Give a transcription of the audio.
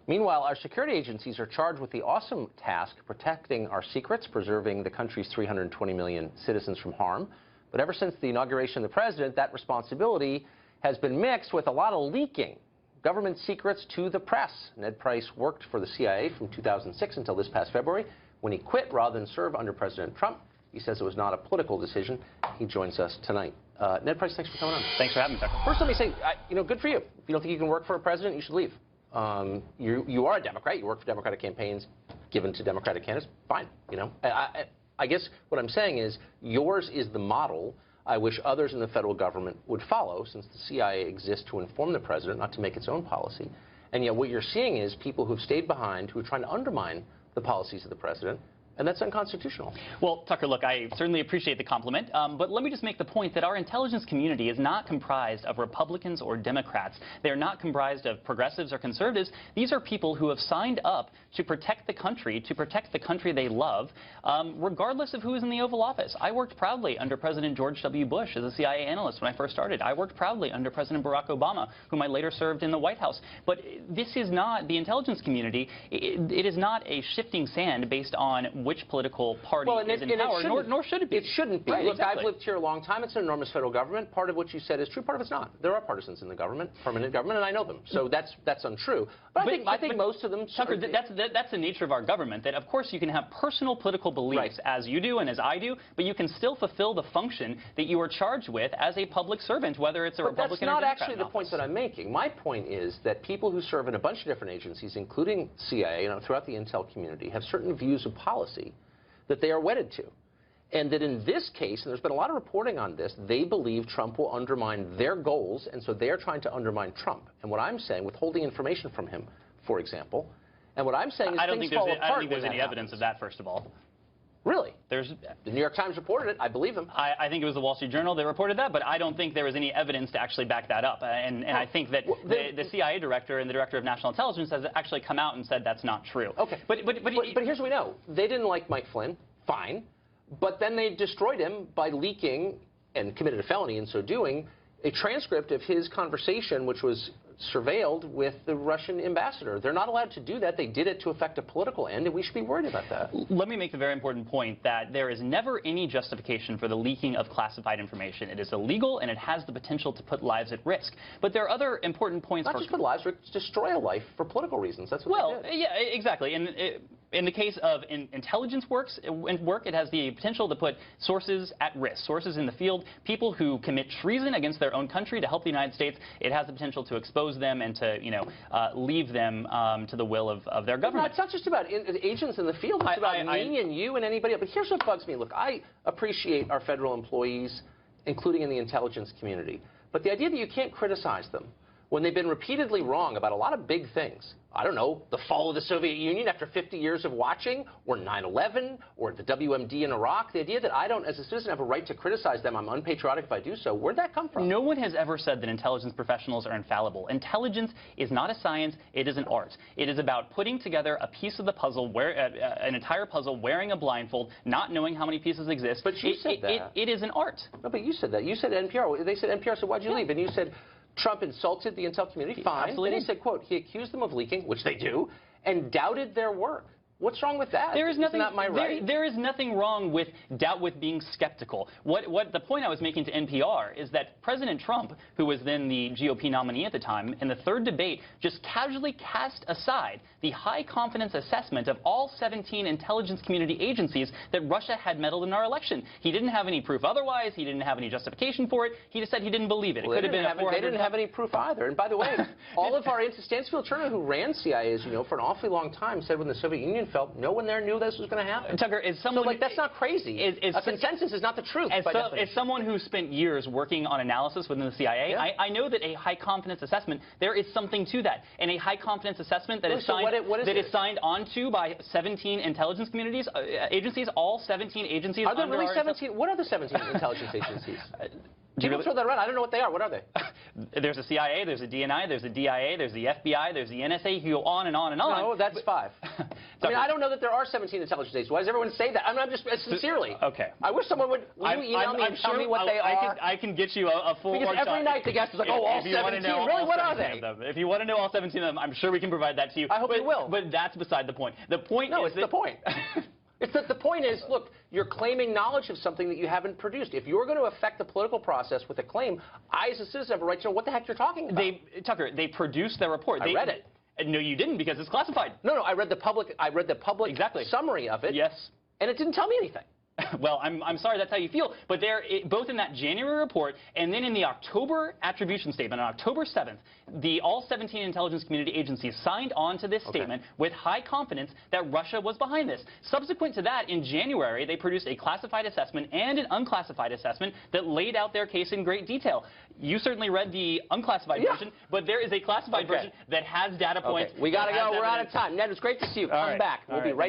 Meanwhile, our security agencies are charged with the awesome task protecting our secrets, preserving the country's 320 million citizens from harm. But ever since the inauguration of the president, that responsibility has been mixed with a lot of leaking government secrets to the press. Ned Price worked for the CIA from 2006 until this past February, when he quit rather than serve under President Trump. He says it was not a political decision. He joins us tonight. Ned Price, thanks for coming on. Thanks for having me, Tucker. First, let me say, good for you. If you don't think you can work for a president, you should leave. You are a Democrat. You work for Democratic campaigns given to Democratic candidates. Fine. I guess what I'm saying is yours is the model I wish others in the federal government would follow, since the CIA exists to inform the president, not to make its own policy. And yet what you're seeing is people who've stayed behind, who are trying to undermine the policies of the president. And that's unconstitutional. Well, Tucker, look, I certainly appreciate the compliment, but let me just make the point that our intelligence community is not comprised of Republicans or Democrats. They're not comprised of progressives or conservatives. These are people who have signed up to protect the country they love, regardless of who is in the Oval Office. I worked proudly under President George W. Bush as a CIA analyst when I first started. I worked proudly under President Barack Obama, whom I later served in the White House. But this is not the intelligence community. It is not a shifting sand based on which political party is in power, nor should it be. It shouldn't be. Right, Look, exactly. I've lived here a long time. It's an enormous federal government. Part of what you said is true. Part of it's not. There are partisans in the government, permanent government, and I know them. So that's untrue. But I think most of them. Tucker, that's the nature of our government. That of course you can have personal political beliefs, as you do and as I do, but you can still fulfill the function that you are charged with as a public servant, whether it's a Republican or Democrat. That's not actually the point that I'm making. My point is that people who serve in a bunch of different agencies, including CIA and throughout the intel community, have certain views of policy that they are wedded to. And that in this case, and there's been a lot of reporting on this, they believe Trump will undermine their goals, and so they are trying to undermine Trump. And what I'm saying, withholding information from him, for example, and what I'm saying is things fall apart. I don't think there's any evidence of that, first of all. Really? The New York Times reported it. I believe them. I think it was the Wall Street Journal that reported that, but I don't think there was any evidence to actually back that up. And I think that the CIA director and the director of national intelligence has actually come out and said that's not true. Okay. But here's what we know. They didn't like Mike Flynn. Fine. But then they destroyed him by leaking, and committed a felony in so doing, a transcript of his conversation, which was surveilled with the Russian ambassador. They're not allowed to do that. They did it to affect a political end, and we should be worried about that. Let me make the very important point that there is never any justification for the leaking of classified information. It is illegal, and it has the potential to put lives at risk. But there are other important points. Not just put lives, but destroy a life for political reasons. That's what they did. Yeah, exactly. And in the case of intelligence work, it has the potential to put sources at risk, sources in the field, people who commit treason against their own country to help the United States. It has the potential to expose them and to, leave them to the will of their government. No, it's not just about agents in the field. It's about me and you and anybody else. But here's what bugs me. Look, I appreciate our federal employees, including in the intelligence community. But the idea that you can't criticize them when they've been repeatedly wrong about a lot of big things. I don't know, the fall of the Soviet Union after 50 years of watching, or 9/11, or the WMD in Iraq. The idea that I don't, as a citizen, have a right to criticize them, I'm unpatriotic if I do so. Where'd that come from? No one has ever said that intelligence professionals are infallible. Intelligence is not a science, it is an art. It is about putting together a piece of the puzzle, an entire puzzle, wearing a blindfold, not knowing how many pieces exist. But you said that. It is an art. No, but you said that. You said NPR. They said NPR, so why'd you leave? And you said Trump insulted the intel community. Fine. Absolutely. And he said, quote, he accused them of leaking, which they do, and doubted their work. What's wrong with that? Isn't that my right? There is nothing wrong with doubt, with being skeptical. What the point I was making to NPR is that President Trump, who was then the GOP nominee at the time, in the third debate, just casually cast aside the high confidence assessment of all 17 intelligence community agencies that Russia had meddled in our election. He didn't have any proof otherwise. He didn't have any justification for it. He just said he didn't believe it. Well, they didn't have any proof either. And by the way, all of our Stansfield Turner, who ran CIA, as you know, for an awfully long time, said when the Soviet Union fell, no one there knew this was going to happen. Tucker, is someone... So, that's not crazy. A consensus is not the truth, by definition. As someone who spent years working on analysis within the CIA, I know that a high-confidence assessment, there is something to that. And a high-confidence assessment that is signed onto by 17 intelligence communities, agencies, all 17 agencies... Are there really 17? What are the 17 intelligence agencies? People throw that around. I don't know what they are. What are they? There's a CIA, there's a DNI, there's a DIA, there's the FBI, there's the NSA. You go on and on and on. No, that's 5. I mean, I don't know that there are 17 intelligence agencies. Why does everyone say that? I mean, I'm just sincerely. Okay. I wish someone would. Will you email me and tell me what they are? I can get you a full. Because every night the guest is like, oh, all 17. Really, what are they? If you want to know all 17 of them, I'm sure we can provide that to you. I hope you will. But that's beside the point. The point No, is it's the point. It's that the point is, look, you're claiming knowledge of something that you haven't produced. If you're going to affect the political process with a claim, I, as a citizen, have a right to know what the heck you're talking about. Tucker, they produced their report. I read it. No, you didn't, because it's classified. No, I read the public. Exactly. Summary of it. Yes. And it didn't tell me anything. Well, I'm sorry that's how you feel, but both in that January report and then in the October attribution statement on October 7th, all 17 intelligence community agencies signed on to this statement with high confidence that Russia was behind this. Subsequent to that, in January, they produced a classified assessment and an unclassified assessment that laid out their case in great detail. You certainly read the unclassified version, but there is a classified version that has data points. We got to go. We're out of time. Ned, it's great to see you. Come back. We'll be right back.